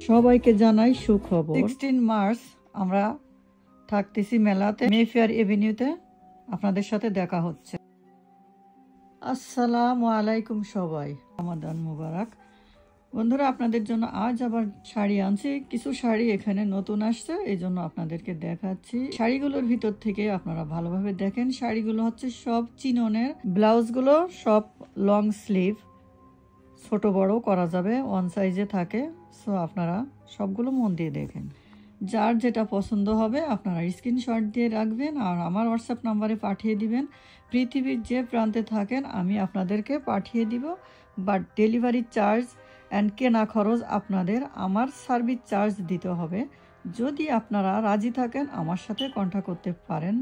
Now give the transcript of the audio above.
সবাইকে জানাই সুখবর। 16 মার্চ আমরা থাকতেছি মেলাতে, মেফেয়ার এভিনিউতে। আপনাদের সাথে দেখা হচ্ছে। আসসালামু আলাইকুম সবাই, রমাদান মুবারক। বন্ধুরা, আপনাদের জন্য আজ আবার শাড়ি আনছি। কিছু শাড়ি এখানে নতুন আসছে, এই জন্য আপনাদেরকে দেখাচ্ছি। শাড়িগুলোর ভিতর থেকে আপনারা ভালোভাবে দেখেন। শাড়িগুলো হচ্ছে সব চিননের, ব্লাউজগুলো সব লং স্লিভ, ছোট বড় করা যাবে, ওয়ান সাইজে থাকে। সো আপনারা সবগুলো মন দিয়ে দেখেন। যার যেটা পছন্দ হবে আপনারা স্ক্রিনশট দিয়ে রাখবেন আর আমার হোয়াটসঅ্যাপ নাম্বারে পাঠিয়ে দিবেন। পৃথিবীর যে প্রান্তে থাকেন আমি আপনাদেরকে পাঠিয়ে দিব, বাট ডেলিভারি চার্জ অ্যান্ড কেনা খরচ আপনাদের আমার সার্ভিস চার্জ দিতে হবে। যদি আপনারা রাজি থাকেন আমার সাথে কন্ট্যাক্ট করতে পারেন।